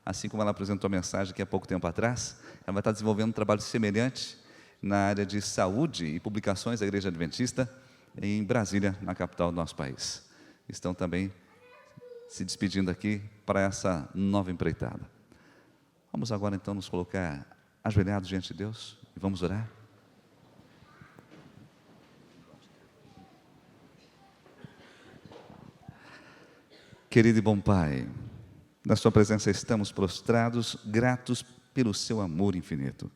assim como ela apresentou a mensagem aqui há pouco tempo atrás, ela vai estar desenvolvendo um trabalho semelhante na área de saúde e publicações da Igreja Adventista em Brasília, na capital do nosso país. Estão também se despedindo aqui para essa nova empreitada. Vamos agora então nos colocar ajoelhados diante de Deus e vamos orar. Querido e bom Pai, na sua presença estamos prostrados, gratos pelo seu amor infinito.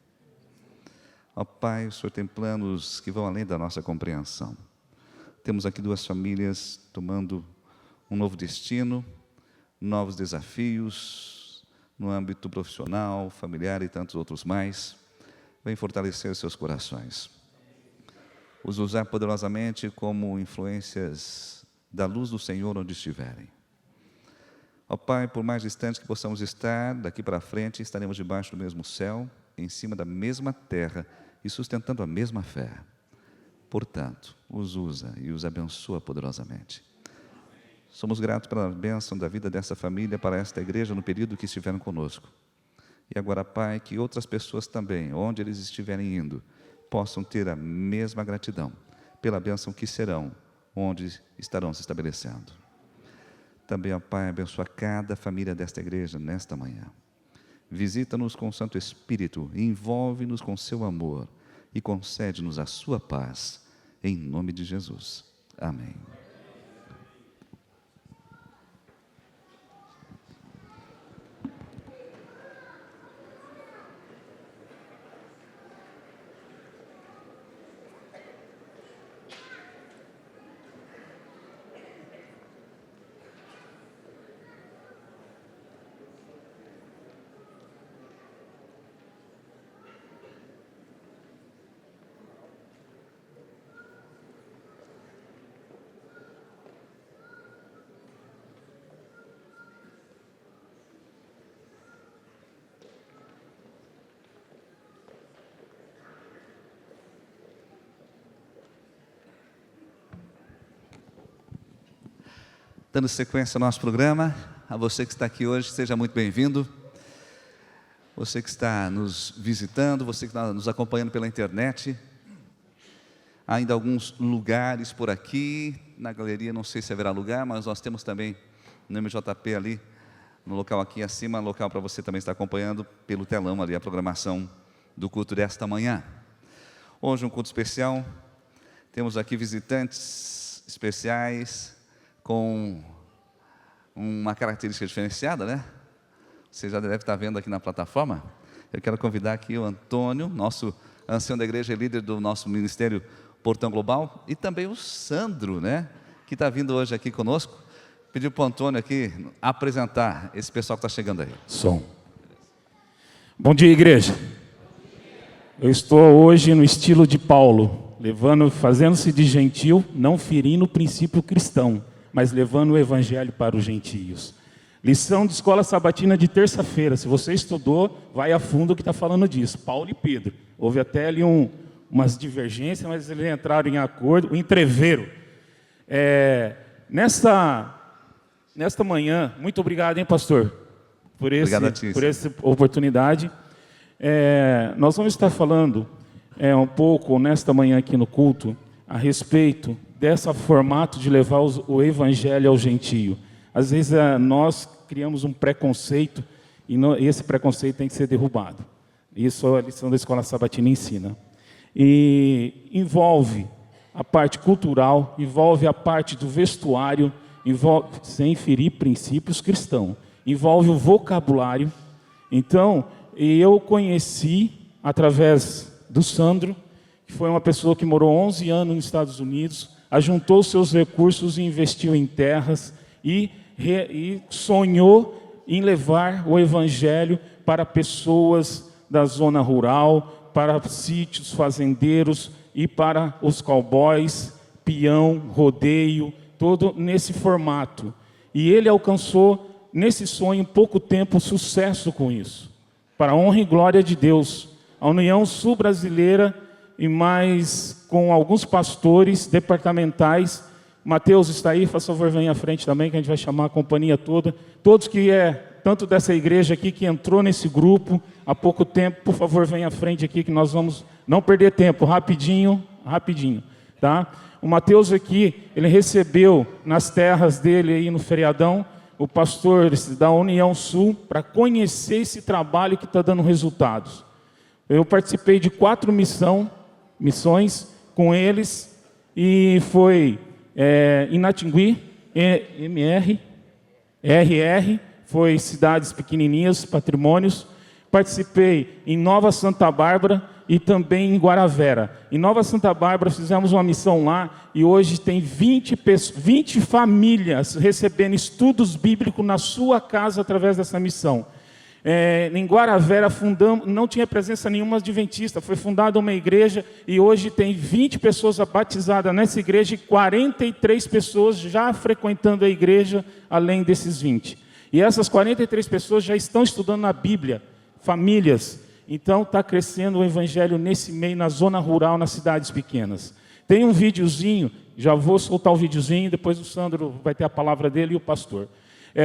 Ó Pai, o Senhor tem planos que vão além da nossa compreensão. Temos aqui duas famílias tomando um novo destino, novos desafios, no âmbito profissional, familiar e tantos outros mais. Vem fortalecer seus corações. Os usar poderosamente como influências da luz do Senhor onde estiverem. Ó Pai, por mais distante que possamos estar, daqui para frente estaremos debaixo do mesmo céu, em cima da mesma terra e sustentando a mesma fé. Portanto, os usa e os abençoa poderosamente. Somos gratos pela bênção da vida dessa família para esta igreja no período que estiveram conosco. E agora, Pai, que outras pessoas também, onde eles estiverem indo, possam ter a mesma gratidão pela bênção que serão, onde estarão se estabelecendo. Também, ó Pai, abençoa cada família desta igreja nesta manhã. Visita-nos com o Santo Espírito, envolve-nos com seu amor e concede-nos a sua paz, em nome de Jesus. Amém. Dando sequência ao nosso programa, a você que está aqui hoje, seja muito bem-vindo. Você que está nos visitando, você que está nos acompanhando pela internet. Há ainda alguns lugares por aqui, na galeria, não sei se haverá lugar, mas nós temos também no MJP ali, no local aqui acima, local para você também estar acompanhando pelo telão ali, a programação do culto desta manhã. Hoje um culto especial, temos aqui visitantes especiais, com uma característica diferenciada, né? Você já deve estar vendo aqui na plataforma. Eu quero convidar aqui o Antônio, nosso ancião da igreja e líder do nosso ministério Portão Global, e também o Sandro, né? Que está vindo hoje aqui conosco. Pediu para o Antônio aqui apresentar esse pessoal que está chegando aí. Som. Bom dia, igreja. Eu estou hoje no estilo de Paulo, fazendo-se de gentil, não ferindo o princípio cristão, mas levando o evangelho para os gentios. Lição de escola sabatina de terça-feira. Se você estudou, vai a fundo o que está falando disso. Paulo e Pedro. Houve até ali umas divergências, mas eles entraram em acordo, o entreveiro. Nesta manhã, muito obrigado, hein, pastor, por essa oportunidade. Nós vamos estar falando um pouco, nesta manhã aqui no culto, a respeito desse formato de levar o evangelho ao gentio. Às vezes nós criamos um preconceito e esse preconceito tem que ser derrubado. Isso a lição da escola sabatina ensina. E envolve a parte cultural, envolve a parte do vestuário, envolve, sem ferir princípios cristãos, envolve o vocabulário. Então, eu conheci através do Sandro, que foi uma pessoa que morou 11 anos nos Estados Unidos, ajuntou seus recursos e investiu em terras e sonhou em levar o evangelho para pessoas da zona rural, para sítios fazendeiros e para os cowboys, peão, rodeio, todo nesse formato. E ele alcançou, nesse sonho, em pouco tempo, sucesso com isso. Para a honra e glória de Deus, a União Sul-Brasileira e mais com alguns pastores departamentais. Mateus está aí, faz favor, venha à frente também, que a gente vai chamar a companhia toda. Todos que tanto dessa igreja aqui que entrou nesse grupo há pouco tempo, por favor, venha à frente aqui que nós vamos não perder tempo, rapidinho, tá? O Mateus aqui, ele recebeu nas terras dele aí no feriadão, o pastor da União Sul, para conhecer esse trabalho que está dando resultados. Eu participei de 4 missões com eles, e foi em Natingui, RR, foi cidades pequenininhas, patrimônios. Participei em Nova Santa Bárbara e também em Guaravera. Em Nova Santa Bárbara fizemos uma missão lá e hoje tem 20 famílias recebendo estudos bíblicos na sua casa através dessa missão. Em Guaravera não tinha presença nenhuma adventista, foi fundada uma igreja e hoje tem 20 pessoas batizadas nessa igreja e 43 pessoas já frequentando a igreja além desses 20. E essas 43 pessoas já estão estudando a Bíblia, famílias. Então está crescendo o evangelho nesse meio, na zona rural, nas cidades pequenas. Tem um videozinho, já vou soltar o videozinho, depois o Sandro vai ter a palavra dele e o pastor.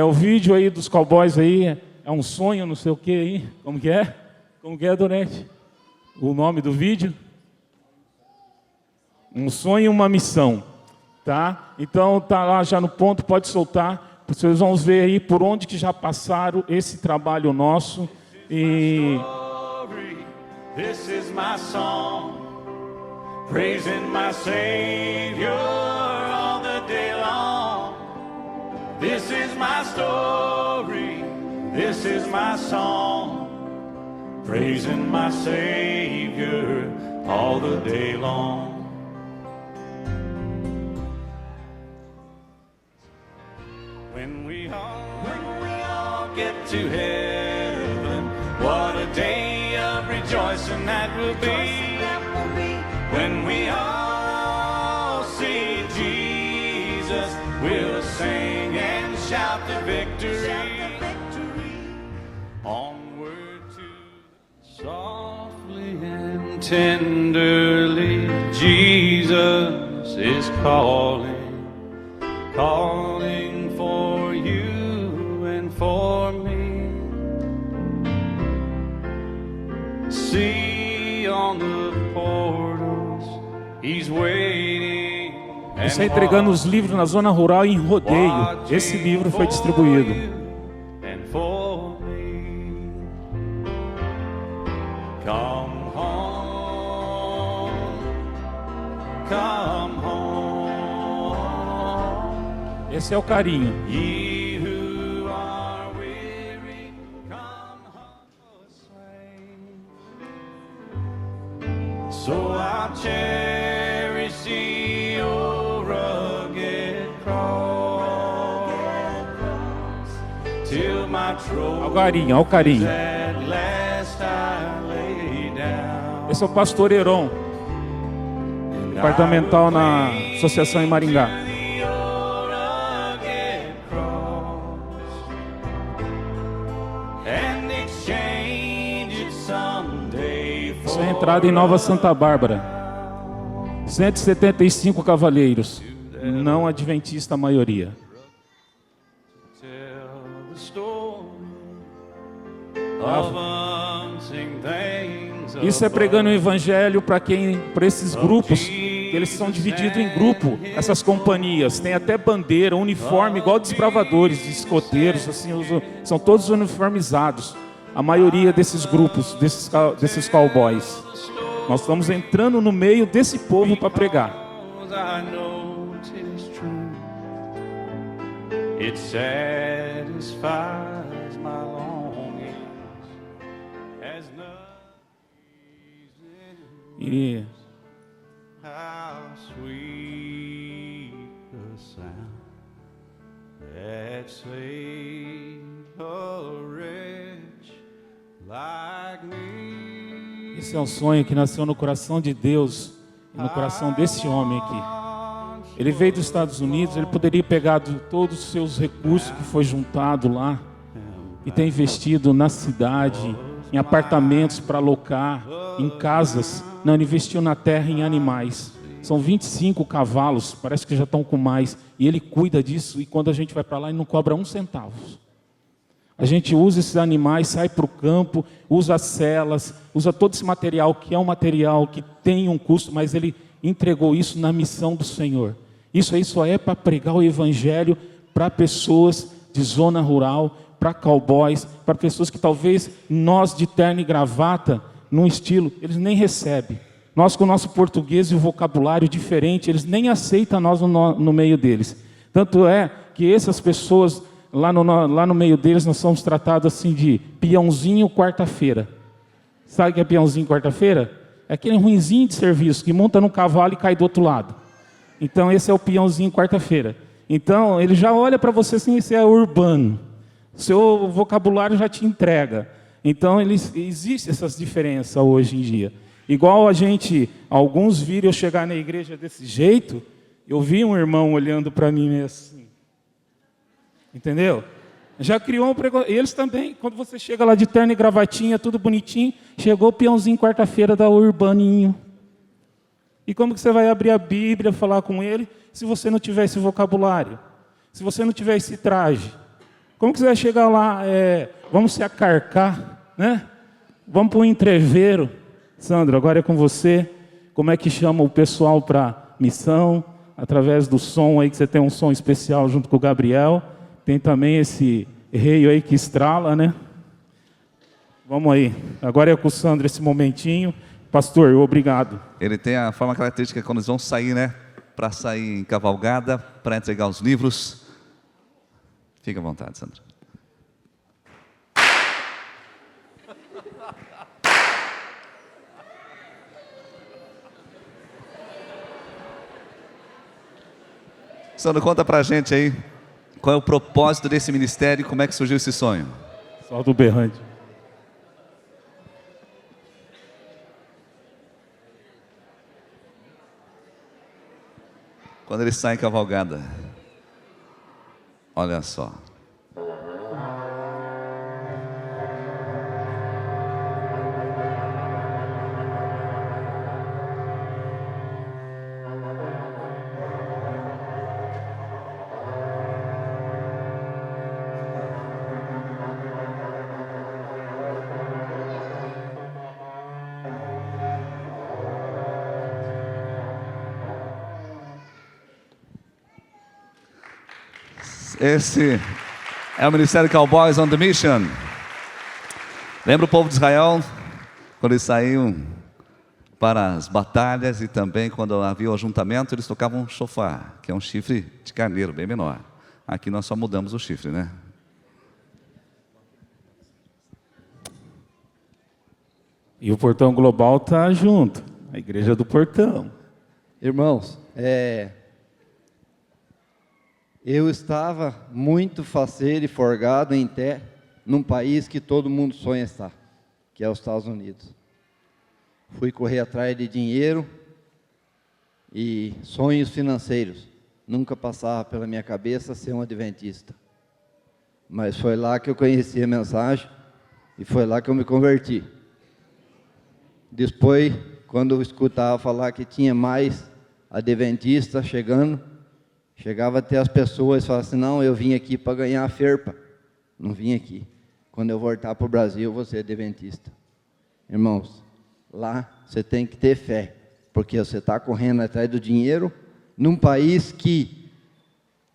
O vídeo aí dos cowboys aí, é um sonho, não sei o que aí. Como que é? Como que é, Donete? O nome do vídeo? Um sonho e uma missão. Tá? Então tá lá já no ponto, pode soltar. Vocês vão ver aí por onde que já passaram esse trabalho nosso. E this is my song, praising my Savior all the day long. This is my story, this is my song, praising my Savior all the day long. When we all get to heaven, what a day of rejoicing that will be. When we all see Jesus, we'll sing and shout the victory. Onward to softly and tenderly, Jesus is calling, calling for you and for me. See on the portals, he's waiting. Você entregando os livros na zona rural em Rodeio. Esse livro foi distribuído. Come home, come home. Esse é o carinho. Ye who are weary, come home, swing. So I'll cherish the old rugged cross till my Ao carinho, ao carinho. at last I lay down. Esse é o pastor Heron, departamental na Associação em Maringá. Isso é a entrada em Nova Santa Bárbara. 175 cavaleiros, não adventista a maioria. Isso é pregando o evangelho para esses grupos, que eles são divididos em grupo, essas companhias, tem até bandeira, uniforme, igual desbravadores, escoteiros, assim, são todos uniformizados, a maioria desses grupos, desses cowboys. Nós estamos entrando no meio desse povo para pregar. It satisfies my longings as E how sweet the sound that saved a wretch like me. esse é um sonho que nasceu no coração de Deus e no coração desse homem aqui. Ele veio dos Estados Unidos, ele poderia pegar todos os seus recursos que foi juntado lá e ter investido na cidade, em apartamentos para alocar, em casas. Não, ele investiu na terra, em animais. São 25 cavalos, parece que já estão com mais. E ele cuida disso, e quando a gente vai para lá, ele não cobra 1 centavo. A gente usa esses animais, sai para o campo, usa as celas, usa todo esse material, que é um material que tem um custo, mas ele entregou isso na missão do Senhor. Isso aí só é para pregar o Evangelho para pessoas de zona rural, para cowboys, para pessoas que talvez nós de terno e gravata, num estilo, eles nem recebem. Nós com o nosso português e o vocabulário diferente, eles nem aceitam nós no meio deles. Tanto é que essas pessoas, lá no meio deles, nós somos tratados assim de peãozinho quarta-feira. Sabe o que é peãozinho quarta-feira? É aquele ruinzinho de serviço, que monta no cavalo e cai do outro lado. Então esse é o peãozinho quarta-feira. Então ele já olha para você assim, esse é urbano. Seu vocabulário já te entrega. Então existe essas diferenças hoje em dia. Igual alguns viram eu chegar na igreja desse jeito, eu vi um irmão olhando para mim meio assim. Entendeu? Já criou um preconceito. Eles também, quando você chega lá de terno e gravatinha, tudo bonitinho, chegou o peãozinho quarta-feira da urbaninho. E como que você vai abrir a Bíblia, falar com ele, se você não tiver esse vocabulário? Se você não tiver esse traje? Como que você vai chegar lá, vamos se acarcar, né? Vamos para o entreveiro. Sandro, agora é com você. Como é que chama o pessoal para missão? Através do som aí, que você tem um som especial junto com o Gabriel. Tem também esse rei aí que estrala, né? Vamos aí. Agora é com o Sandro esse momentinho. Pastor, obrigado. Ele tem a forma característica quando eles vão sair, né? Para sair em cavalgada, para entregar os livros. Fique à vontade, Sandro. Sandro, conta pra gente aí, qual é o propósito desse ministério e como é que surgiu esse sonho? Solta o berrante. Quando ele sai em cavalgada, olha só. Esse é o Ministério Cowboys on the Mission. Lembra o povo de Israel, quando eles saíam para as batalhas e também quando havia o ajuntamento, eles tocavam um shofar, que é um chifre de carneiro, bem menor. Aqui nós só mudamos o chifre, né? E o Portão Global está junto, a Igreja do Portão. Irmãos, eu estava muito faceiro e forgado em té num país que todo mundo sonha estar, que é os Estados Unidos. Fui correr atrás de dinheiro e sonhos financeiros. Nunca passava pela minha cabeça ser um adventista. Mas foi lá que eu conheci a mensagem e foi lá que eu me converti. Depois, quando eu escutava falar que tinha mais adventistas chegava até as pessoas e falava assim, não, eu vim aqui para ganhar a ferpa. Não vim aqui. Quando eu voltar para o Brasil, eu vou ser adventista. Irmãos, lá você tem que ter fé, porque você está correndo atrás do dinheiro num país que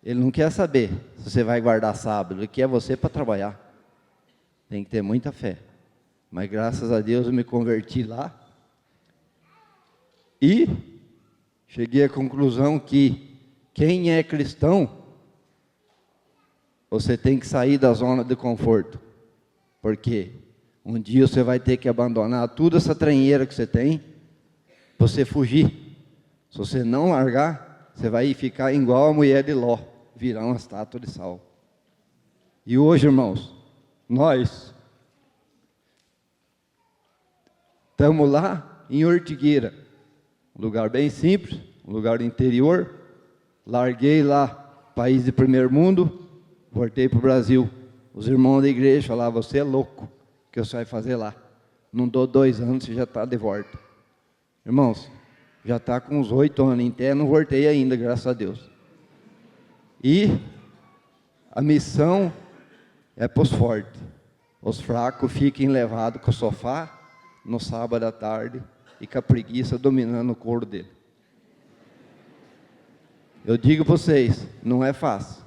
ele não quer saber se você vai guardar sábado, ele quer você para trabalhar. Tem que ter muita fé. Mas graças a Deus eu me converti lá e cheguei à conclusão que quem é cristão, você tem que sair da zona de conforto, porque um dia você vai ter que abandonar toda essa tranheira que você tem, para você fugir. Se você não largar, você vai ficar igual a mulher de Ló, virar uma estátua de sal. E hoje, irmãos, nós estamos lá em Ortigueira, um lugar bem simples, um lugar do interior. Larguei lá, país de primeiro mundo, voltei para o Brasil. Os irmãos da igreja falavam, você é louco, o que você vai fazer lá? Não dou 2 anos, você já está de volta. Irmãos, já está com uns 8 anos em terra, não voltei ainda, graças a Deus. E a missão é para os fortes. Os fracos fiquem levados com o sofá no sábado à tarde e com a preguiça dominando o couro dele. Eu digo para vocês, não é fácil.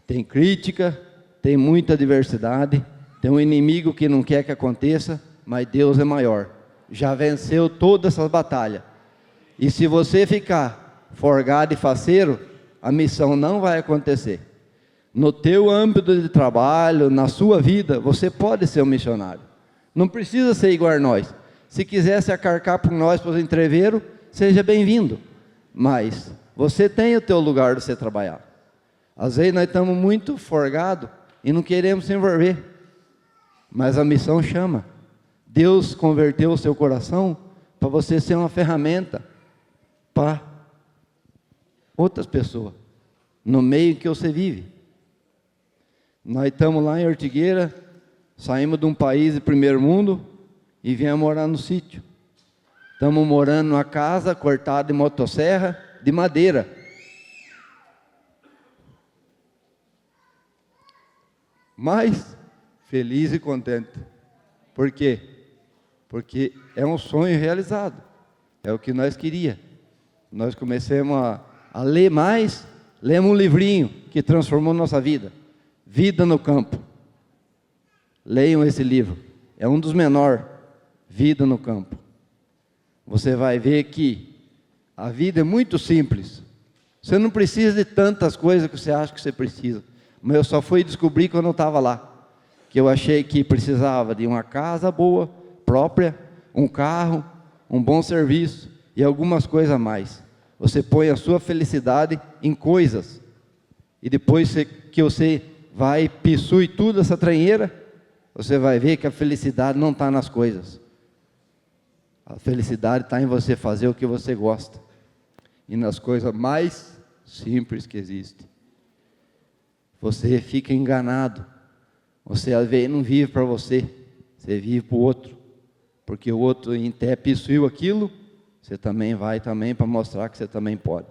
Tem crítica, tem muita adversidade, tem um inimigo que não quer que aconteça, mas Deus é maior. Já venceu todas essas batalhas. E se você ficar forgado e faceiro, a missão não vai acontecer. No teu âmbito de trabalho, na sua vida, você pode ser um missionário. Não precisa ser igual a nós. Se quiser se acarcar por nós, para os entreveiros, seja bem-vindo. Mas você tem o teu lugar de você trabalhar. Às vezes nós estamos muito forgados e não queremos se envolver. Mas a missão chama. Deus converteu o seu coração para você ser uma ferramenta para outras pessoas, no meio em que você vive. Nós estamos lá em Ortigueira, saímos de um país de primeiro mundo e viemos morar no sítio. Estamos morando numa casa cortada de motosserra, de madeira. Mas feliz e contente. Por quê? Porque é um sonho realizado. É o que nós queríamos. Nós começamos a ler mais, lemos um livrinho que transformou nossa vida. Vida no Campo. Leiam esse livro. É um dos menores. Vida no Campo. Você vai ver que a vida é muito simples. Você não precisa de tantas coisas que você acha que você precisa. Mas eu só fui descobrir quando eu estava lá. Que eu achei que precisava de uma casa boa, própria, um carro, um bom serviço e algumas coisas a mais. Você põe a sua felicidade em coisas. E depois que você vai, pissue tudo essa tranheira, você vai ver que a felicidade não está nas coisas. A felicidade está em você fazer o que você gosta. E nas coisas mais simples que existem. Você fica enganado. Você às vezes não vive para você. Você vive para o outro. Porque o outro até pissuiu aquilo, você também vai também para mostrar que você também pode.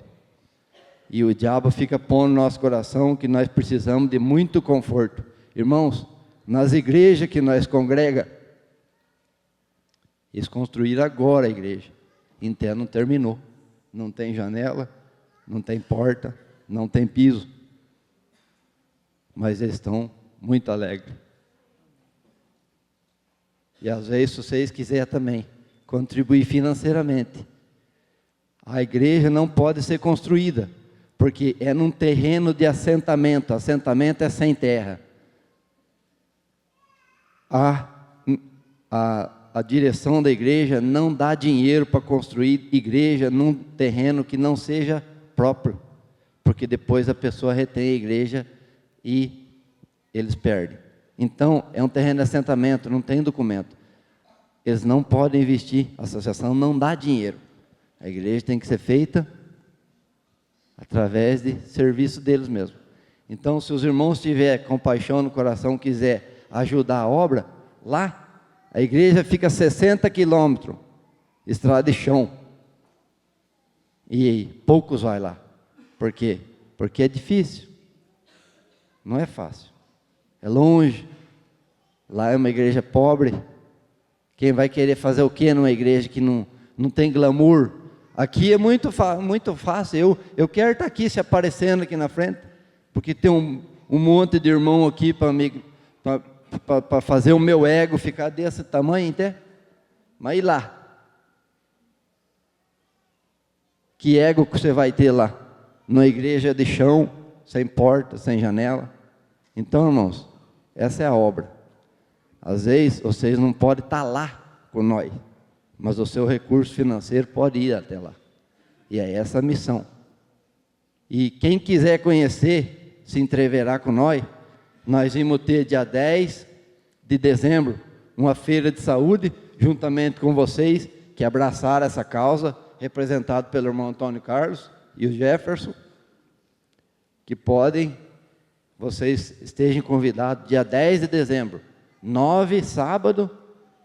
E o diabo fica pondo no nosso coração que nós precisamos de muito conforto. Irmãos, nas igrejas que nós congrega, eles construíram agora a igreja. Então não terminou. Não tem janela, não tem porta, não tem piso. Mas eles estão muito alegres. E às vezes, se vocês quiserem também contribuir financeiramente, a igreja não pode ser construída, porque é num terreno de assentamento. Assentamento é sem terra. A direção da igreja não dá dinheiro para construir igreja num terreno que não seja próprio, porque depois a pessoa retém a igreja e eles perdem. Então, é um terreno de assentamento, não tem documento. Eles não podem investir, a associação não dá dinheiro. A igreja tem que ser feita através de serviço deles mesmos. Então, se os irmãos tiverem compaixão no coração, quiser ajudar a obra, lá, a igreja fica a 60 quilômetros, estrada de chão. E poucos vai lá. Por quê? Porque é difícil. Não é fácil. É longe. Lá é uma igreja pobre. Quem vai querer fazer o quê numa igreja que não tem glamour? Aqui é muito fácil. Eu quero estar aqui se aparecendo aqui na frente, porque tem um monte de irmão aqui para fazer o meu ego ficar desse tamanho até. Mas e lá? Que ego que você vai ter lá? Numa igreja de chão, sem porta, sem janela. Então, irmãos, essa é a obra. Às vezes, vocês não podem estar lá com nós, mas o seu recurso financeiro pode ir até lá. E é essa a missão. E quem quiser conhecer, se entreverá com nós vamos ter dia 10 de dezembro, uma feira de saúde, juntamente com vocês, que abraçaram essa causa, representado pelo irmão Antônio Carlos e o Jefferson, que podem, vocês estejam convidados, dia 10 de dezembro, 9, sábado,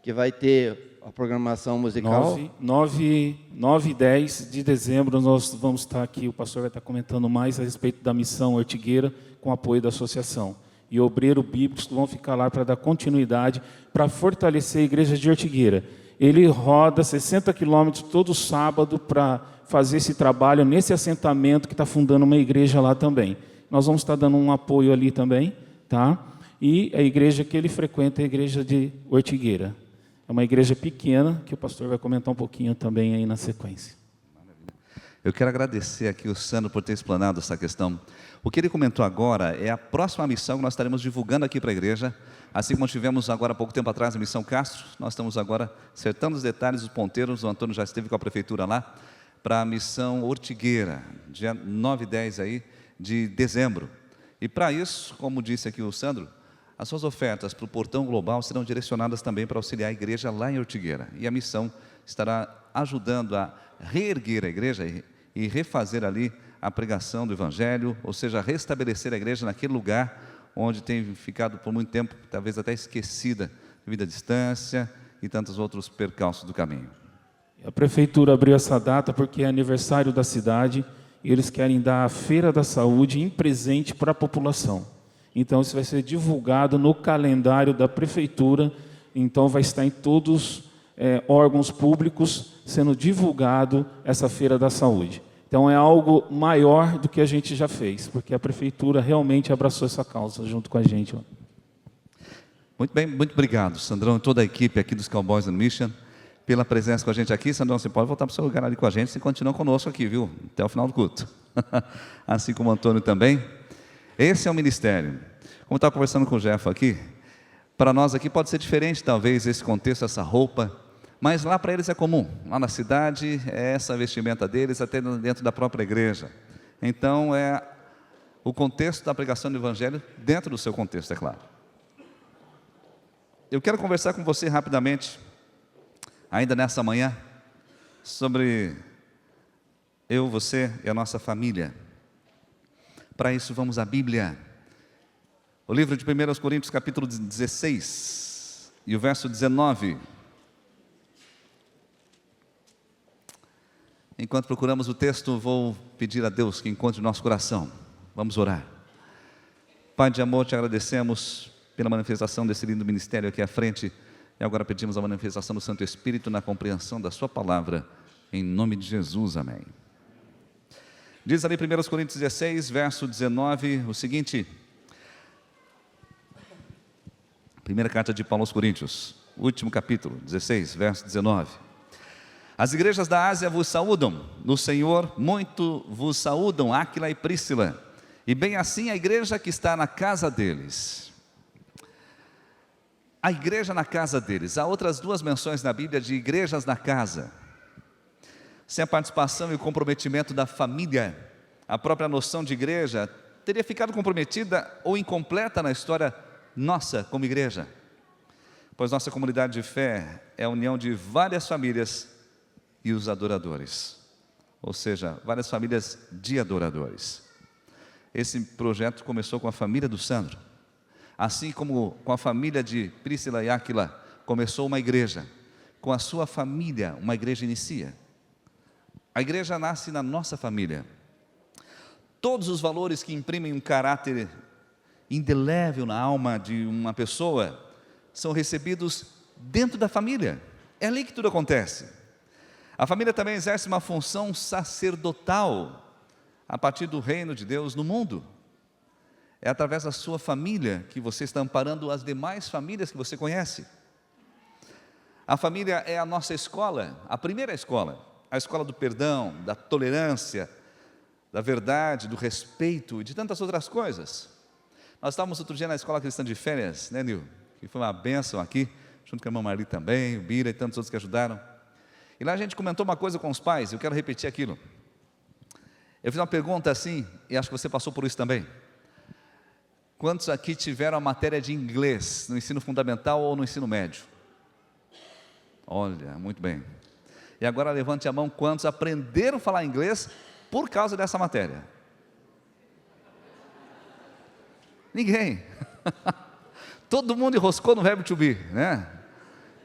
que vai ter a programação musical. 9 e 10 de dezembro nós vamos estar aqui, o pastor vai estar comentando mais a respeito da missão Ortigueira, com apoio da associação. e obreiro bíblicos que vão ficar lá para dar continuidade, para fortalecer a igreja de Ortigueira. Ele roda 60 quilômetros todo sábado para fazer esse trabalho nesse assentamento que está fundando uma igreja lá também. Nós vamos estar dando um apoio ali também, tá? E a igreja que ele frequenta é a igreja de Ortigueira. É uma igreja pequena, que o pastor vai comentar um pouquinho também aí na sequência. Eu quero agradecer aqui o Sandro por ter explanado essa questão. O que ele comentou agora é a próxima missão que nós estaremos divulgando aqui para a igreja. Assim como tivemos agora há pouco tempo atrás a missão Castro, nós estamos agora acertando os detalhes, os ponteiros. O Antônio já esteve com a prefeitura lá, para a missão Ortigueira, dia 9 e 10 aí de dezembro. E para isso, como disse aqui o Sandro, as suas ofertas para o Portão Global serão direcionadas também para auxiliar a igreja lá em Ortigueira. E a missão estará ajudando a reerguer a igreja e refazer ali a pregação do Evangelho, ou seja, restabelecer a igreja naquele lugar onde tem ficado por muito tempo, talvez até esquecida, devido à distância e tantos outros percalços do caminho. A prefeitura abriu essa data porque é aniversário da cidade e eles querem dar a Feira da Saúde em presente para a população. Então, isso vai ser divulgado no calendário da prefeitura, então vai estar em todos órgãos públicos sendo divulgado essa Feira da Saúde. Então, é algo maior do que a gente já fez, porque a prefeitura realmente abraçou essa causa junto com a gente. Muito bem, muito obrigado, Sandrão, e toda a equipe aqui dos Cowboys on Mission, pela presença com a gente aqui. Sandrão, você pode voltar para o seu lugar ali com a gente, você continua conosco aqui, viu? Até o final do culto. Assim como o Antônio também. Esse é o ministério. Como eu estava conversando com o Jeff aqui, para nós aqui pode ser diferente, talvez, esse contexto, essa roupa, mas lá para eles é comum. Lá na cidade, é essa vestimenta deles, até dentro da própria igreja. Então, é o contexto da pregação do Evangelho dentro do seu contexto, é claro. Eu quero conversar com você rapidamente, ainda nessa manhã, sobre eu, você e a nossa família. Para isso, vamos à Bíblia. O livro de 1 Coríntios, capítulo 16, e o verso 19. Enquanto procuramos o texto, vou pedir a Deus que encontre o nosso coração. Vamos orar. Pai de amor, te agradecemos pela manifestação desse lindo ministério aqui à frente, e agora pedimos a manifestação do Santo Espírito na compreensão da sua palavra, em nome de Jesus, amém. Diz ali 1 Coríntios 16, verso 19, o seguinte: primeira carta de Paulo aos Coríntios, último capítulo, 16, verso 19. As igrejas da Ásia vos saúdam, no Senhor muito vos saúdam Áquila e Príscila, e bem assim a igreja que está na casa deles. A igreja na casa deles. Há outras duas menções na Bíblia de igrejas na casa. Sem a participação e o comprometimento da família, a própria noção de igreja teria ficado comprometida ou incompleta na história nossa como igreja. Pois nossa comunidade de fé é a união de várias famílias e os adoradores, ou seja, várias famílias de adoradores. Esse projeto começou com a família do Sandro, assim como com a família de Príscila e Áquila começou uma igreja, com a sua família uma igreja inicia. A igreja nasce na nossa família. Todos os valores que imprimem um caráter indelével na alma de uma pessoa são recebidos dentro da família. É ali que tudo acontece. A família também exerce uma função sacerdotal a partir do reino de Deus no mundo. É através da sua família que você está amparando as demais famílias que você conhece. A família é a nossa escola, a primeira escola, a escola do perdão, da tolerância, da verdade, do respeito e de tantas outras coisas. Nós estávamos outro dia na escola cristã de férias, né, Nil? Que foi uma bênção aqui, junto com a irmã Marli também, o Bira e tantos outros que ajudaram. E lá a gente comentou uma coisa com os pais, eu quero repetir aquilo. Eu fiz uma pergunta assim, e acho que você passou por isso também. Quantos aqui tiveram a matéria de inglês no ensino fundamental ou no ensino médio? Olha, muito bem. E agora levante a mão, quantos aprenderam a falar inglês por causa dessa matéria? Ninguém. Todo mundo enroscou no verbo to be, né?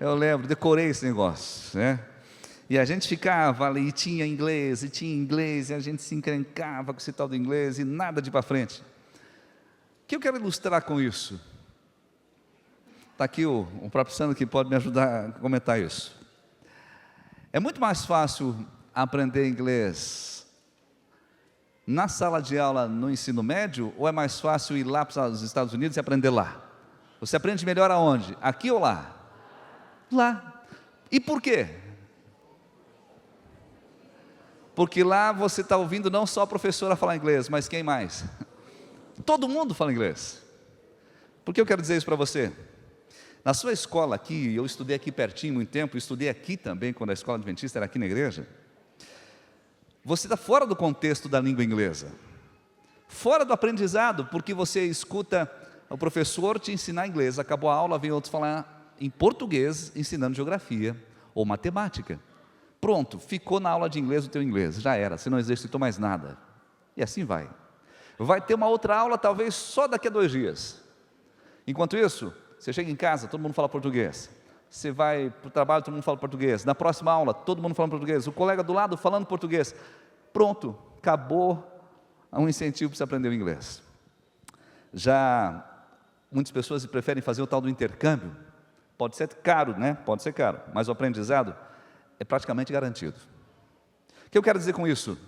Eu lembro, decorei esse negócio, né? E a gente ficava ali, e tinha inglês, e a gente se encrencava com esse tal do inglês, e nada de ir para frente. O que eu quero ilustrar com isso? Está aqui o próprio Sandro que pode me ajudar a comentar isso. É muito mais fácil aprender inglês na sala de aula no ensino médio, ou é mais fácil ir lá para os Estados Unidos e aprender lá? Você aprende melhor aonde? Aqui ou lá? Lá. E por quê? Porque lá você está ouvindo não só a professora falar inglês, mas quem mais? Todo mundo fala inglês. Por que eu quero dizer isso para você? Na sua escola aqui, eu estudei aqui pertinho muito tempo, estudei aqui também, quando a escola adventista era aqui na igreja. Você está fora do contexto da língua inglesa, fora do aprendizado, porque você escuta o professor te ensinar inglês, acabou a aula, vem outros falar em português, ensinando geografia ou matemática. Pronto, ficou na aula de inglês o teu inglês, já era, você não exercitou mais nada. E assim vai. Vai ter uma outra aula, talvez só daqui a 2 dias. Enquanto isso, você chega em casa, todo mundo fala português. Você vai para o trabalho, todo mundo fala português. Na próxima aula, todo mundo falando português. O colega do lado falando português. Pronto, acabou um incentivo para você aprender o inglês. Já muitas pessoas preferem fazer o tal do intercâmbio. Pode ser caro, né? Pode ser caro, mas o aprendizado é praticamente garantido. O que eu quero dizer com isso?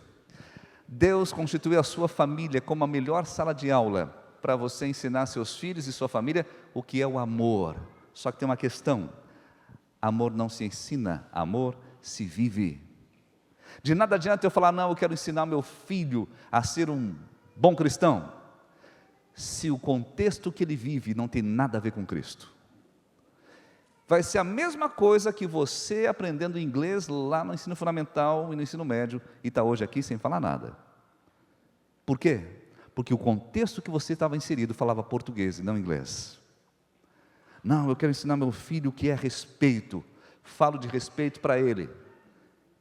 Deus constituiu a sua família como a melhor sala de aula para você ensinar seus filhos e sua família o que é o amor. Só que tem uma questão: amor não se ensina, amor se vive. De nada adianta eu falar, não, eu quero ensinar meu filho a ser um bom cristão, se o contexto que ele vive não tem nada a ver com Cristo. Vai ser a mesma coisa que você aprendendo inglês lá no ensino fundamental e no ensino médio, e está hoje aqui sem falar nada. Por quê? Porque o contexto que você estava inserido falava português e não inglês. Não, eu quero ensinar meu filho o que é respeito. Falo de respeito para ele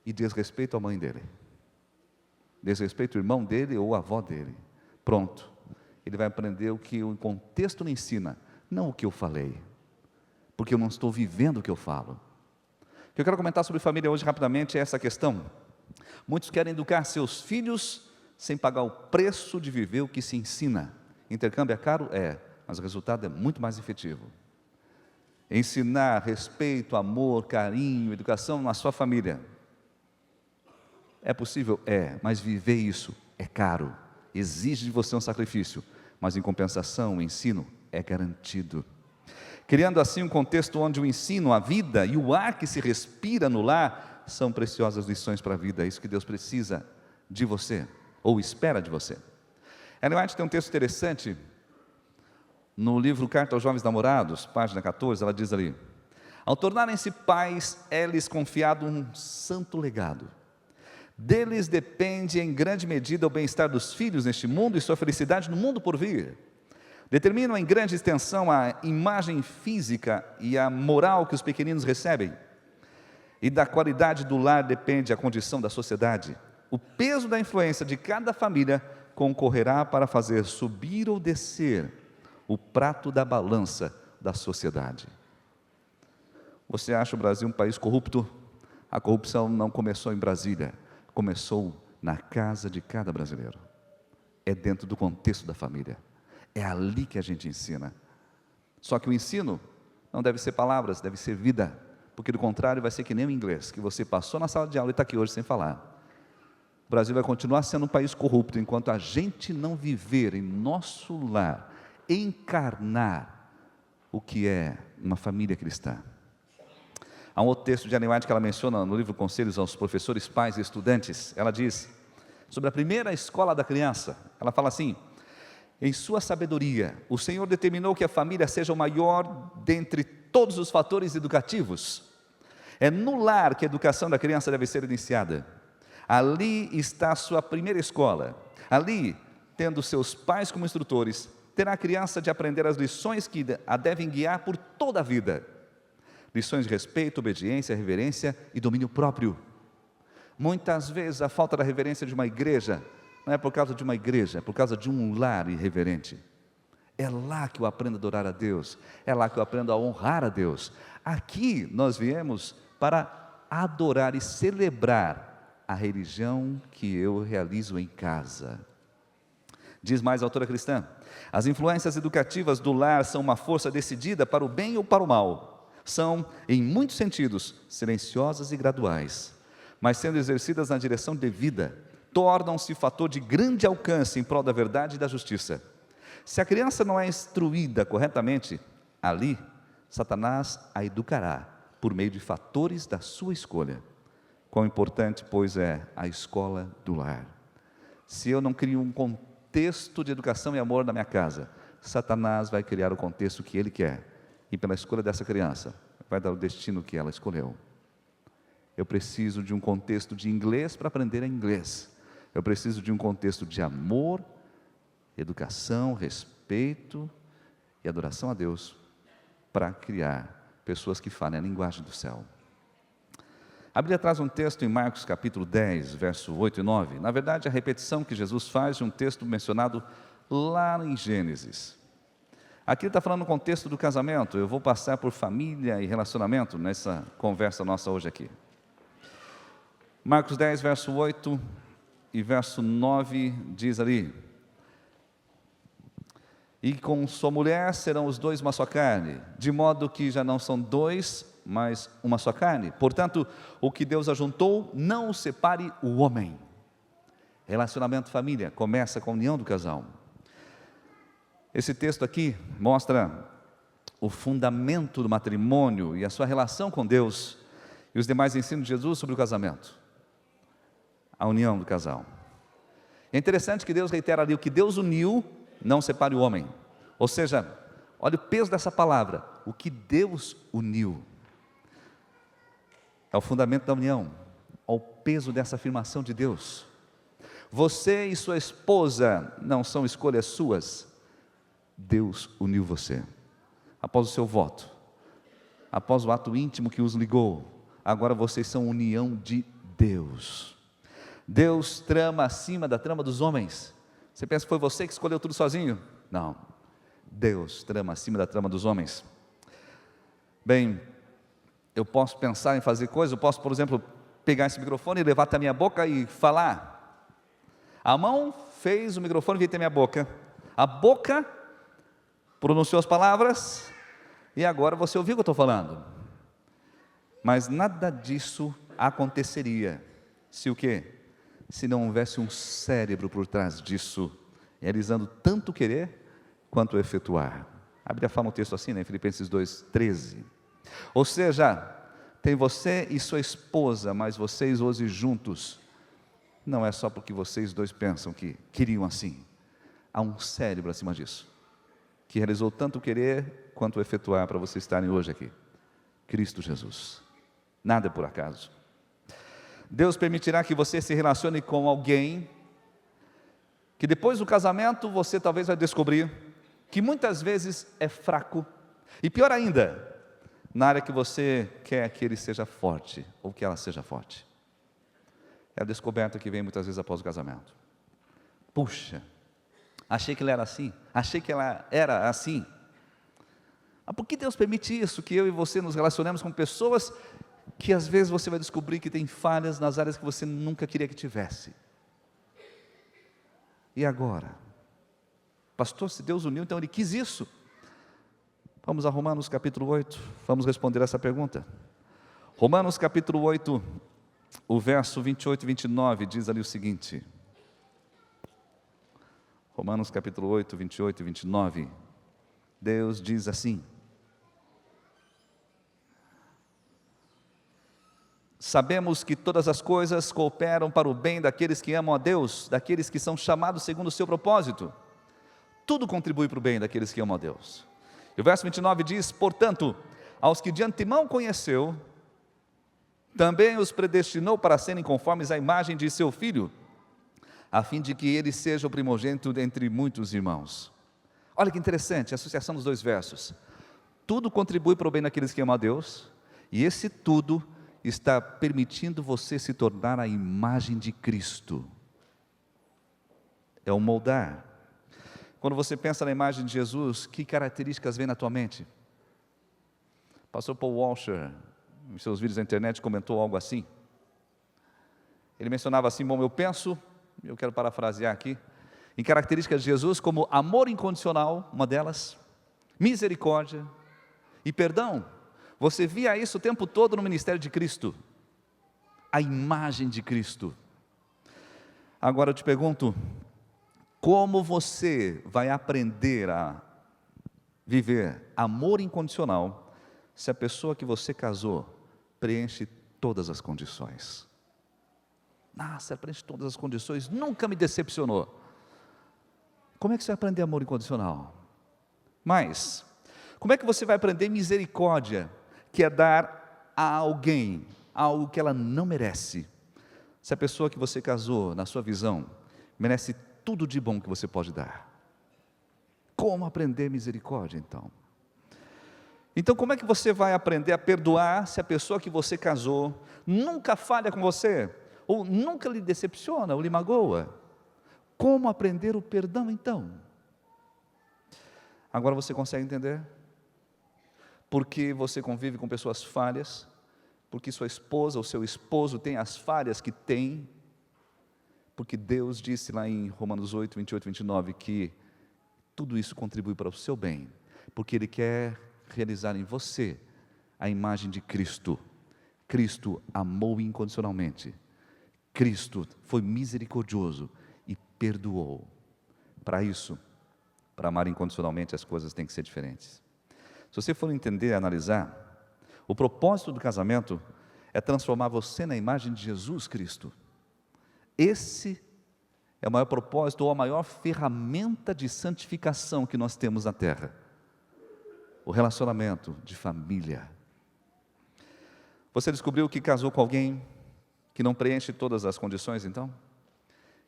e desrespeito à mãe dele. Desrespeito o irmão dele ou a avó dele. Pronto. Ele vai aprender o que o contexto lhe ensina, não o que eu falei. Porque eu não estou vivendo o que eu falo. O que eu quero comentar sobre família hoje rapidamente é essa questão. Muitos querem educar seus filhos sem pagar o preço de viver o que se ensina. Intercâmbio é caro? É, mas o resultado é muito mais efetivo. Ensinar respeito, amor, carinho, educação na sua família. É possível? É, mas viver isso é caro. Exige de você um sacrifício, mas em compensação o ensino é garantido. Criando assim um contexto onde o ensino, a vida e o ar que se respira no lar são preciosas lições para a vida. É isso que Deus precisa de você, ou espera de você. Ellen White tem um texto interessante no livro Carta aos Jovens Namorados, página 14, ela diz ali: ao tornarem-se pais, é-lhes confiado um santo legado. Deles depende em grande medida o bem-estar dos filhos neste mundo e sua felicidade no mundo por vir. Determinam em grande extensão a imagem física e a moral que os pequeninos recebem. E da qualidade do lar depende a condição da sociedade. O peso da influência de cada família concorrerá para fazer subir ou descer o prato da balança da sociedade. Você acha o Brasil um país corrupto? A corrupção não começou em Brasília, começou na casa de cada brasileiro. É dentro do contexto da família. É ali que a gente ensina. Só que o ensino não deve ser palavras, deve ser vida. Porque do contrário vai ser que nem o inglês, que você passou na sala de aula e está aqui hoje sem falar. O Brasil vai continuar sendo um país corrupto enquanto a gente não viver em nosso lar, encarnar o que é uma família cristã. Há um outro texto de Ellen White que ela menciona no livro Conselhos aos Professores, Pais e Estudantes. Ela diz sobre a primeira escola da criança. Ela fala assim: em sua sabedoria, o Senhor determinou que a família seja o maior dentre todos os fatores educativos. É no lar que a educação da criança deve ser iniciada. Ali está a sua primeira escola. Ali, tendo seus pais como instrutores, terá a criança de aprender as lições que a devem guiar por toda a vida. Lições de respeito, obediência, reverência e domínio próprio. Muitas vezes a falta da reverência de uma igreja não é por causa de uma igreja, é por causa de um lar irreverente. É lá que eu aprendo a adorar a Deus, é lá que eu aprendo a honrar a Deus. Aqui nós viemos para adorar e celebrar a religião que eu realizo em casa. Diz mais a autora cristã: as influências educativas do lar são uma força decidida para o bem ou para o mal. São, em muitos sentidos, silenciosas e graduais, mas sendo exercidas na direção devida, tornam-se fator de grande alcance em prol da verdade e da justiça. Se a criança não é instruída corretamente, ali, Satanás a educará por meio de fatores da sua escolha. Quão importante, pois, é a escola do lar. Se eu não crio um contexto de educação e amor na minha casa, Satanás vai criar o contexto que ele quer, e pela escolha dessa criança, vai dar o destino que ela escolheu. Eu preciso de um contexto de inglês para aprender inglês. Eu preciso de um contexto de amor, educação, respeito e adoração a Deus, para criar pessoas que falem a linguagem do céu. A Bíblia traz um texto em Marcos capítulo 10, verso 8 e 9. Na verdade, a repetição que Jesus faz de um texto mencionado lá em Gênesis. Aqui ele está falando no contexto do casamento. Eu vou passar por família e relacionamento nessa conversa nossa hoje aqui. Marcos 10, verso 8 e verso 9 diz ali: e com sua mulher serão os dois uma só carne, de modo que já não são dois, mas uma só carne. Portanto, o que Deus ajuntou, não o separe o homem. Relacionamento família começa com a união do casal. Esse texto aqui mostra o fundamento do matrimônio e a sua relação com Deus e os demais ensinos de Jesus sobre o casamento, a união do casal. É interessante que Deus reitera ali: o que Deus uniu, não separe o homem. Ou seja, olha o peso dessa palavra: o que Deus uniu. É o fundamento da união, ao peso dessa afirmação de Deus. Você e sua esposa não são escolhas suas, Deus uniu você. Após o seu voto, após o ato íntimo que os ligou, agora vocês são união de Deus. Deus trama acima da trama dos homens. Você pensa que foi você que escolheu tudo sozinho? Não, Deus trama acima da trama dos homens. Bem, eu posso pensar em fazer coisas, eu posso, por exemplo, pegar esse microfone e levar até a minha boca e falar. A mão fez o microfone vir até a minha boca, a boca pronunciou as palavras, e agora você ouviu o que eu estou falando. Mas nada disso aconteceria se o quê? Se não houvesse um cérebro por trás disso, realizando tanto querer quanto efetuar. A Bíblia fala um texto assim, né? Filipenses 2:13. Ou seja, tem você e sua esposa, mas vocês hoje juntos, não é só porque vocês dois pensam que queriam assim. Há um cérebro acima disso, que realizou tanto querer quanto efetuar para vocês estarem hoje aqui. Cristo Jesus. Nada é por acaso. Deus permitirá que você se relacione com alguém que depois do casamento você talvez vai descobrir que muitas vezes é fraco, e pior ainda, na área que você quer que ele seja forte, ou que ela seja forte. É a descoberta que vem muitas vezes após o casamento. Puxa, achei que ele era assim, achei que ela era assim. Mas por que Deus permite isso? Que eu e você nos relacionemos com pessoas que às vezes você vai descobrir que tem falhas nas áreas que você nunca queria que tivesse. E agora? Pastor, se Deus uniu, então Ele quis isso. Vamos a Romanos capítulo 8, vamos responder essa pergunta. Romanos capítulo 8, o verso 28 e 29 diz ali o seguinte. Romanos capítulo 8, 28 e 29. Deus diz assim: sabemos que todas as coisas cooperam para o bem daqueles que amam a Deus, daqueles que são chamados segundo o seu propósito. Tudo contribui para o bem daqueles que amam a Deus. E o verso 29 diz: portanto, aos que de antemão conheceu, também os predestinou para serem conformes à imagem de seu Filho, a fim de que ele seja o primogênito dentre muitos irmãos. Olha que interessante a associação dos dois versos. Tudo contribui para o bem daqueles que amam a Deus, e esse tudo está permitindo você se tornar a imagem de Cristo. É o moldar. Quando você pensa na imagem de Jesus, que características vêm na tua mente? Pastor Paul Washer, em seus vídeos na internet, comentou algo assim. Ele mencionava assim: bom, eu penso, eu quero parafrasear aqui, em características de Jesus como amor incondicional, uma delas, misericórdia e perdão. Você via isso o tempo todo no ministério de Cristo, a imagem de Cristo. Agora eu te pergunto, como você vai aprender a viver amor incondicional se a pessoa que você casou preenche todas as condições? Se ela preenche todas as condições, nunca me decepcionou. Como é que você vai aprender amor incondicional? Mas, como é que você vai aprender misericórdia, que é dar a alguém algo que ela não merece? Se a pessoa que você casou, na sua visão, merece tudo de bom que você pode dar. Como aprender misericórdia, então? Então, como é que você vai aprender a perdoar se a pessoa que você casou nunca falha com você, ou nunca lhe decepciona, ou lhe magoa? Como aprender o perdão, então? Agora você consegue entender? Porque você convive com pessoas falhas, porque sua esposa ou seu esposo tem as falhas que tem, porque Deus disse lá em Romanos 8, 28, 29, que tudo isso contribui para o seu bem, porque Ele quer realizar em você a imagem de Cristo. Cristo amou incondicionalmente, Cristo foi misericordioso e perdoou. Para isso, para amar incondicionalmente, as coisas têm que ser diferentes. Se você for entender e analisar, o propósito do casamento é transformar você na imagem de Jesus Cristo. Esse é o maior propósito, ou a maior ferramenta de santificação que nós temos na terra. O relacionamento de família. Você descobriu que casou com alguém que não preenche todas as condições, então?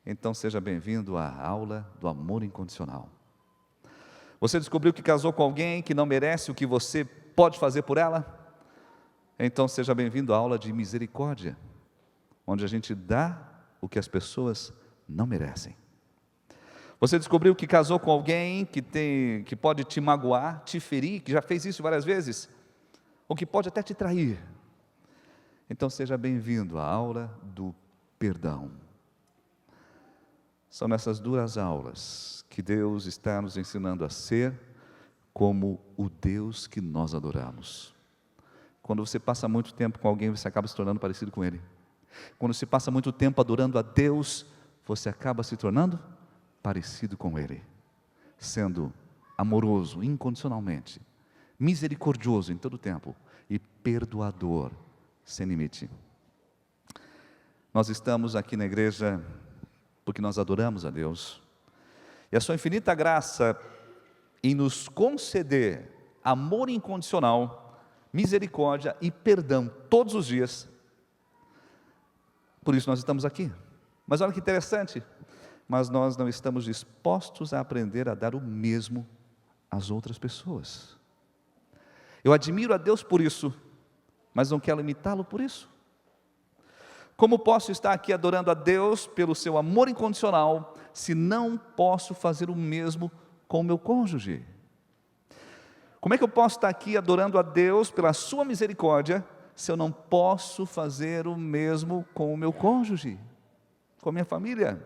Então seja bem-vindo à aula do amor incondicional. Você descobriu que casou com alguém que não merece o que você pode fazer por ela? Então seja bem-vindo à aula de misericórdia, onde a gente dá o que as pessoas não merecem. Você descobriu que casou com alguém que pode te magoar, te ferir, que já fez isso várias vezes, ou que pode até te trair. Então seja bem-vindo à aula do perdão. São nessas duas aulas que Deus está nos ensinando a ser como o Deus que nós adoramos. Quando você passa muito tempo com alguém, você acaba se tornando parecido com ele. Quando você passa muito tempo adorando a Deus, você acaba se tornando parecido com ele, sendo amoroso incondicionalmente, misericordioso em todo o tempo e perdoador sem limite. Nós estamos aqui na igreja porque nós adoramos a Deus, e a sua infinita graça em nos conceder amor incondicional, misericórdia e perdão todos os dias. Por isso nós estamos aqui. Mas olha que interessante, mas nós não estamos dispostos a aprender a dar o mesmo às outras pessoas. Eu admiro a Deus por isso, mas não quero imitá-lo por isso. Como posso estar aqui adorando a Deus pelo seu amor incondicional, se não posso fazer o mesmo com o meu cônjuge? Como é que eu posso estar aqui adorando a Deus pela sua misericórdia, se eu não posso fazer o mesmo com o meu cônjuge, com a minha família?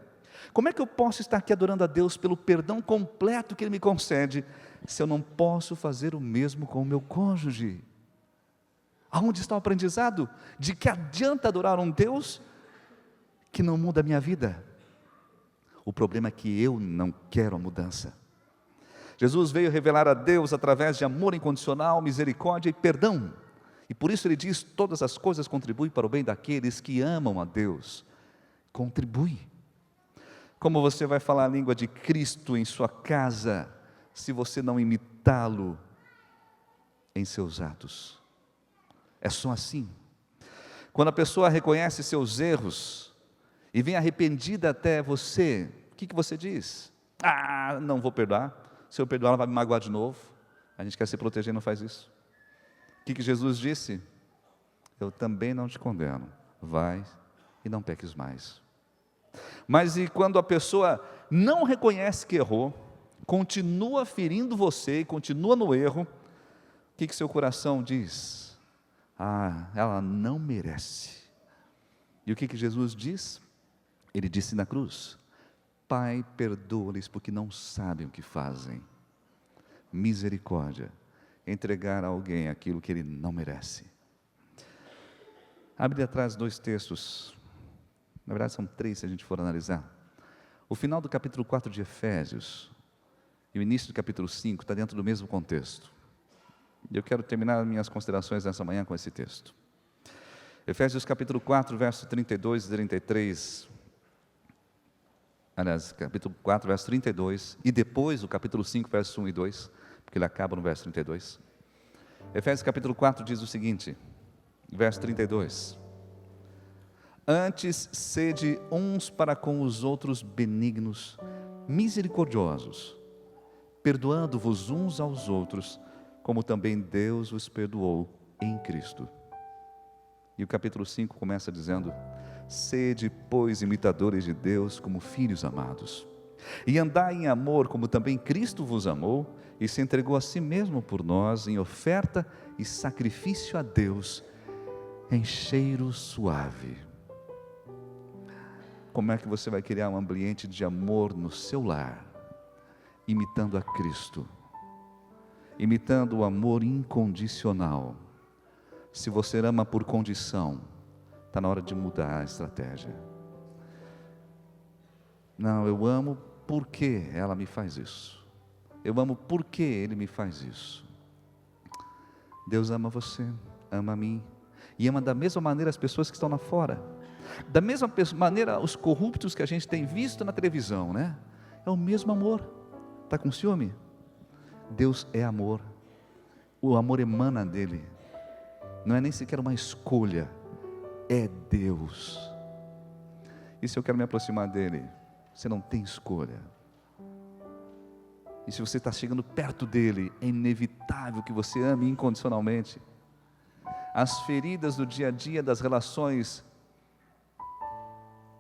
Como é que eu posso estar aqui adorando a Deus pelo perdão completo que Ele me concede, se eu não posso fazer o mesmo com o meu cônjuge? Aonde está o aprendizado? De que adianta adorar um Deus que não muda a minha vida? O problema é que eu não quero a mudança. Jesus veio revelar a Deus através de amor incondicional, misericórdia e perdão. E por isso Ele diz, todas as coisas contribuem para o bem daqueles que amam a Deus. Contribui. Como você vai falar a língua de Cristo em sua casa, se você não imitá-lo em seus atos? É só assim. Quando a pessoa reconhece seus erros e vem arrependida até você, o que você diz? Não vou perdoar. Se eu perdoar, ela vai me magoar de novo. A gente quer se proteger e não faz isso. O que Jesus disse? Eu também não te condeno. Vai e não peques mais. Mas e quando a pessoa não reconhece que errou, continua ferindo você e continua no erro, o que seu coração diz? Ela não merece. E o que Jesus diz? Ele disse na cruz: Pai, perdoa-lhes porque não sabem o que fazem. Misericórdia, entregar a alguém aquilo que ele não merece. A Bíblia traz 2 textos, na verdade são 3 se a gente for analisar. O final do capítulo 4 de Efésios e o início do capítulo 5 está dentro do mesmo contexto. E eu quero terminar minhas considerações nessa manhã com esse texto. Efésios capítulo 4, verso 32 e 33. Aliás, capítulo 4, verso 32. E depois o capítulo 5, verso 1 e 2. Porque ele acaba no verso 32. Efésios capítulo 4 diz o seguinte, verso 32. Antes, sede uns para com os outros benignos, misericordiosos, perdoando-vos uns aos outros, como também Deus os perdoou em Cristo. E o capítulo 5 começa dizendo, sede, pois, imitadores de Deus como filhos amados, e andai em amor, como também Cristo vos amou, e se entregou a si mesmo por nós, em oferta e sacrifício a Deus, em cheiro suave. Como é que você vai criar um ambiente de amor no seu lar? Imitando a Cristo, imitando o amor incondicional. Se você ama por condição, está na hora de mudar a estratégia. Não, eu amo porque ela me faz isso. Eu amo porque ele me faz isso. Deus ama você, ama a mim, e ama da mesma maneira as pessoas que estão lá fora. Da mesma maneira os corruptos que a gente tem visto na televisão, né? É o mesmo amor. Está com ciúme? Deus é amor. O amor emana dele. Não é nem sequer uma escolha. É Deus. E se eu quero me aproximar dele, você não tem escolha. E se você está chegando perto dele, é inevitável que você ame incondicionalmente. As feridas do dia a dia das relações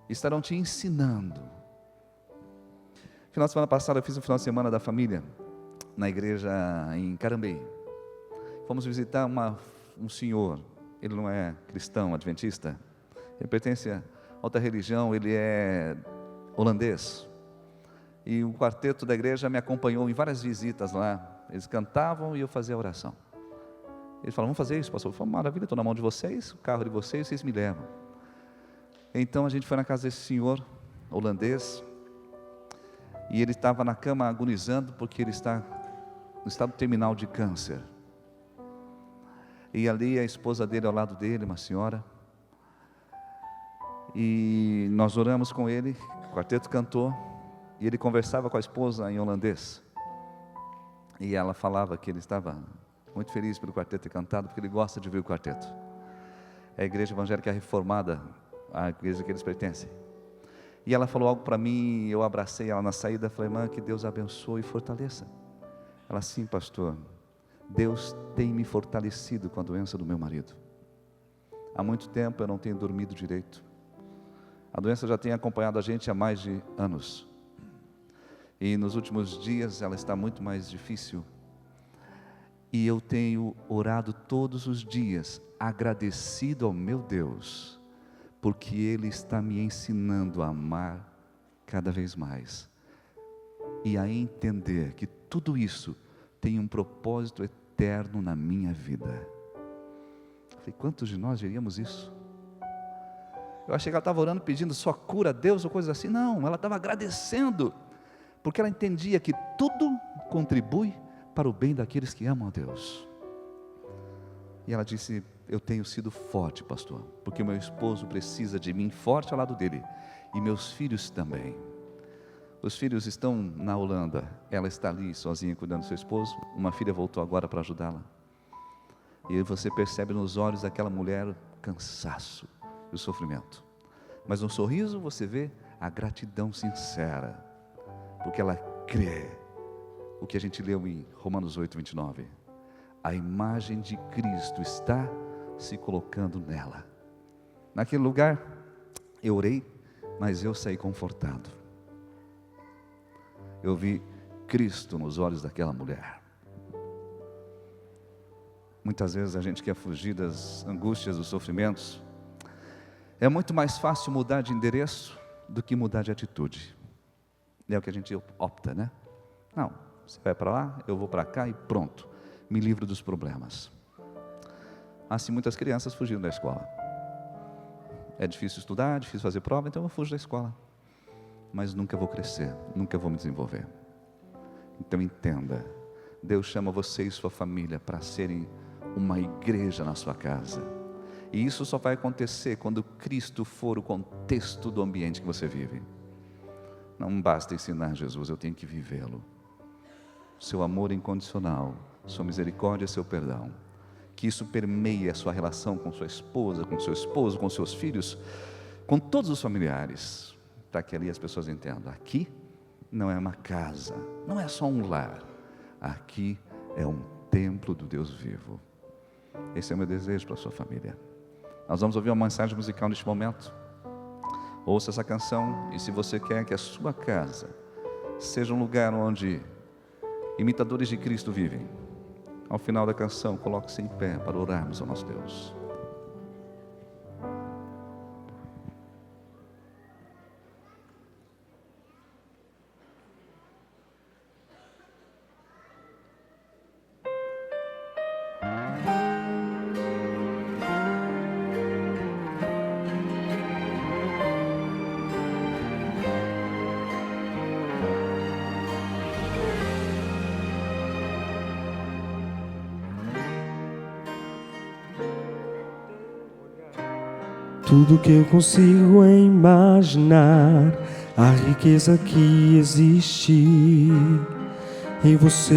estarão te ensinando. Final de semana passada eu fiz um final de semana da família na igreja em Carambeí. Fomos visitar um senhor. Ele não é cristão, adventista. Ele pertence a outra religião, ele é holandês. E o quarteto da igreja me acompanhou em várias visitas lá. Eles cantavam e eu fazia a oração. Eles falaram, vamos fazer isso, pastor? Eu falei, maravilha, estou na mão de vocês, o carro de vocês, vocês me levam. Então a gente foi na casa desse senhor holandês. E ele estava na cama agonizando porque ele está no estado terminal de câncer. E ali a esposa dele ao lado dele, uma senhora. E nós oramos com ele, o quarteto cantou. E ele conversava com a esposa em holandês. E ela falava que ele estava muito feliz pelo quarteto ter cantado, porque ele gosta de ouvir o quarteto. É a igreja evangélica reformada, a igreja que eles pertencem. E ela falou algo para mim, eu abracei ela na saída, falei, irmã, que Deus abençoe e fortaleça. Ela, sim, pastor, Deus tem me fortalecido com a doença do meu marido. Há muito tempo eu não tenho dormido direito. A doença já tem acompanhado a gente há mais de anos. E nos últimos dias ela está muito mais difícil. E eu tenho orado todos os dias, agradecido ao meu Deus, porque Ele está me ensinando a amar cada vez mais. E a entender que tudo isso tem um propósito eterno na minha vida. Eu falei, quantos de nós diríamos isso? Eu achei que ela estava orando pedindo só cura a Deus ou coisa assim. Não, ela estava agradecendo. Porque ela entendia que tudo contribui para o bem daqueles que amam a Deus. E ela disse, eu tenho sido forte, pastor, porque o meu esposo precisa de mim forte ao lado dele, e meus filhos também. Os filhos estão na Holanda, ela está ali sozinha cuidando do seu esposo, uma filha voltou agora para ajudá-la. E você percebe nos olhos daquela mulher o cansaço e o sofrimento. Mas no sorriso você vê a gratidão sincera, porque ela crê o que a gente leu em Romanos 8, 29. A imagem de Cristo está se colocando nela. Naquele lugar, eu orei, mas eu saí confortado. Eu vi Cristo nos olhos daquela mulher. Muitas vezes a gente quer fugir das angústias, dos sofrimentos. É muito mais fácil mudar de endereço do que mudar de atitude. É o que a gente opta, né? Não, você vai para lá, eu vou para cá e pronto. Me livro dos problemas. Assim muitas crianças fugiram da escola. É difícil estudar, difícil fazer prova, então eu fujo da escola. Mas nunca vou crescer, nunca vou me desenvolver. Então entenda, Deus chama você e sua família para serem uma igreja na sua casa. E isso só vai acontecer quando Cristo for o contexto do ambiente que você vive. Não basta ensinar Jesus, eu tenho que vivê-lo. Seu amor incondicional, sua misericórdia e seu perdão. Que isso permeie a sua relação com sua esposa, com seu esposo, com seus filhos, com todos os familiares. Para que ali as pessoas entendam, aqui não é uma casa, não é só um lar. Aqui é um templo do Deus vivo. Esse é o meu desejo para a sua família. Nós vamos ouvir uma mensagem musical neste momento. Ouça essa canção, e se você quer que a sua casa seja um lugar onde imitadores de Cristo vivem, ao final da canção, coloque-se em pé para orarmos ao nosso Deus. Tudo que eu consigo é imaginar a riqueza que existe em você.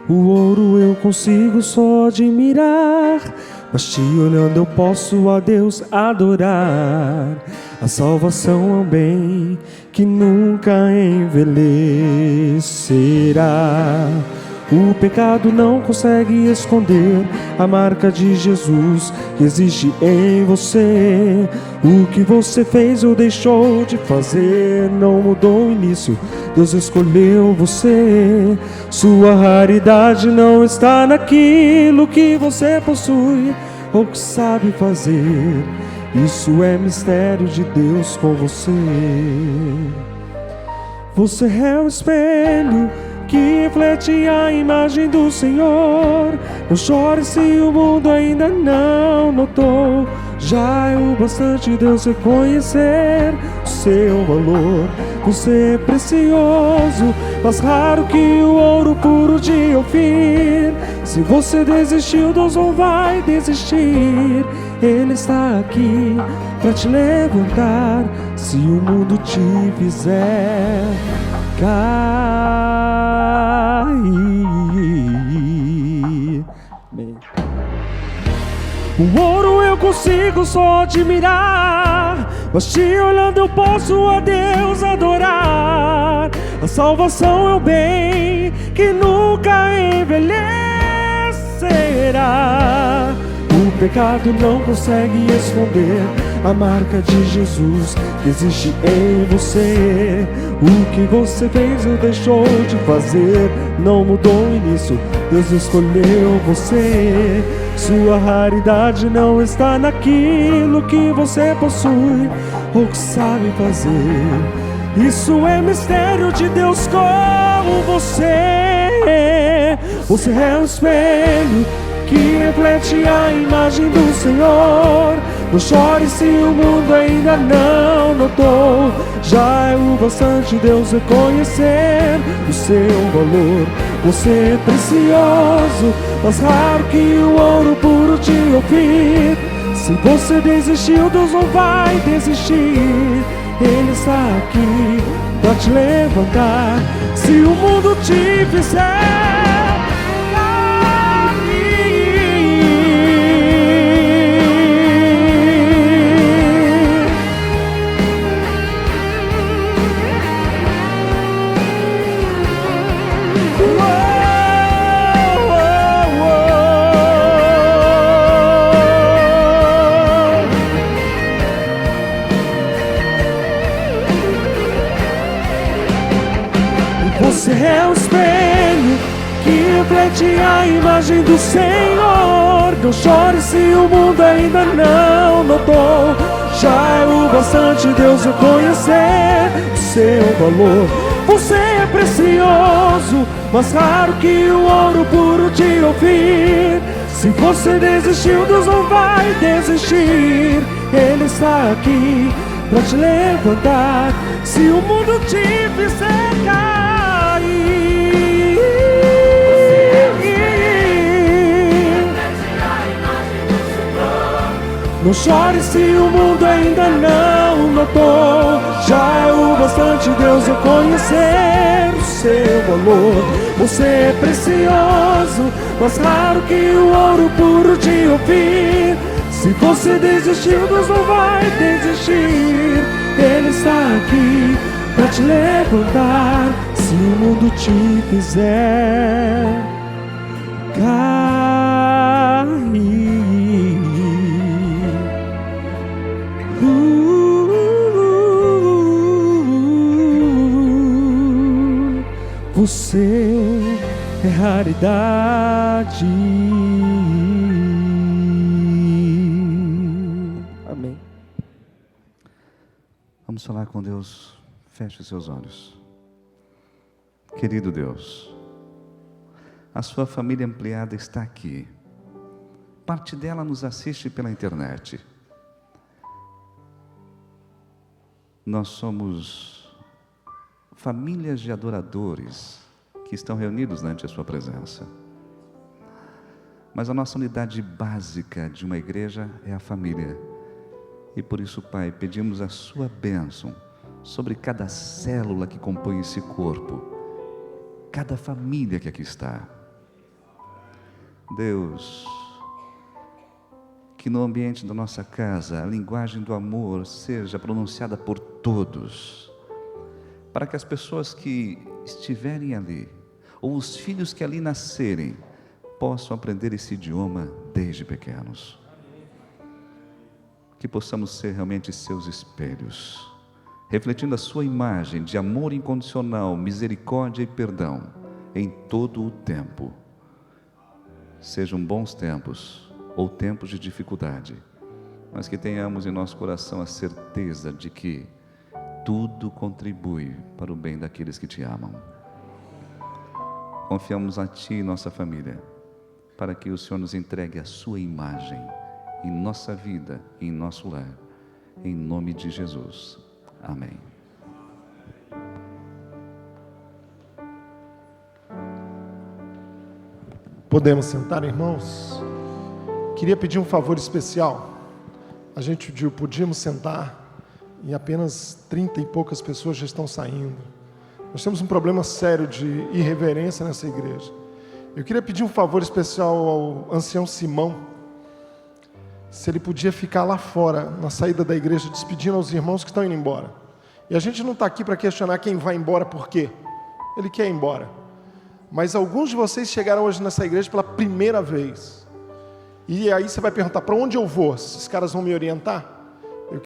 O ouro eu consigo só admirar, mas te olhando eu posso a Deus adorar. A salvação é um bem que nunca envelhecerá. O pecado não consegue esconder a marca de Jesus que existe em você. O que você fez ou deixou de fazer não mudou o início. Deus escolheu você. Sua raridade não está naquilo que você possui ou que sabe fazer. Isso é mistério de Deus com você. Você é o espelho que reflete a imagem do Senhor. Não chore se o mundo ainda não notou. Já é o bastante Deus reconhecer o seu valor. Você é precioso, mais raro que o ouro puro de Ofir. Se você desistiu, Deus não vai desistir. Ele está aqui para te levantar se o mundo te fizer cair. O ouro eu consigo só admirar, mas te olhando eu posso a Deus adorar. A salvação é o bem que nunca envelhecerá. O pecado não consegue esconder a marca de Jesus que existe em você. O que você fez ou deixou de fazer não mudou o início. Deus escolheu você. Sua raridade não está naquilo que você possui ou que sabe fazer. Isso é mistério de Deus com você. Você é um espelho que reflete a imagem do Senhor. Não chore se o mundo ainda não notou. Já é o bastante Deus reconhecer o seu valor. Você é precioso, mais raro que o ouro puro de Ofir. Se você desistiu, Deus não vai desistir. Ele está aqui para te levantar se o mundo te fizer. Você é o espelho que reflete a imagem do Senhor. Não chore se o mundo ainda não notou. já é o bastante Deus reconhecer o seu valor. Você é precioso, mais raro que o ouro puro de ouvir. Se você desistiu, Deus não vai desistir. Ele está aqui para te levantar. Se o mundo te fizer cair, não chore se o mundo ainda não notou. Já é o bastante Deus reconhecer o seu valor. Você é precioso, mais raro que o ouro puro de ouvir. Se você desistiu, Deus não vai desistir. Ele está aqui para te levantar. Se o mundo te fizer cair, você é raridade. Amém. Vamos falar com Deus. Feche os seus olhos. Querido Deus, a sua família ampliada está aqui. Parte dela nos assiste pela internet. Nós somos famílias de adoradores que estão reunidos ante a sua presença. Mas a nossa unidade básica de uma igreja é a família. E por isso, Pai, pedimos a sua bênção sobre cada célula que compõe esse corpo, cada família que aqui está. Deus, que no ambiente da nossa casa a linguagem do amor seja pronunciada por todos, para que as pessoas que estiverem ali, ou os filhos que ali nascerem, possam aprender esse idioma desde pequenos. Que possamos ser realmente seus espelhos, refletindo a sua imagem de amor incondicional, misericórdia e perdão em todo o tempo. Sejam bons tempos ou tempos de dificuldade, mas que tenhamos em nosso coração a certeza de que tudo contribui para o bem daqueles que te amam. Confiamos a Ti e nossa família, para que o Senhor nos entregue a sua imagem em nossa vida, em nosso lar, em nome de Jesus. Amém. Podemos sentar, irmãos? Queria pedir um favor especial. A gente pediu, podíamos sentar, e apenas 30 e poucas pessoas já estão saindo. Nós temos um problema sério de irreverência nessa igreja. Eu queria pedir um favor especial ao ancião Simão, se ele podia ficar lá fora, na saída da igreja, despedindo aos irmãos que estão indo embora. E a gente não está aqui para questionar quem vai embora por quê. Ele quer ir embora. Mas alguns de vocês chegaram hoje nessa igreja pela primeira vez. E aí você vai perguntar, para onde eu vou? Esses caras vão me orientar?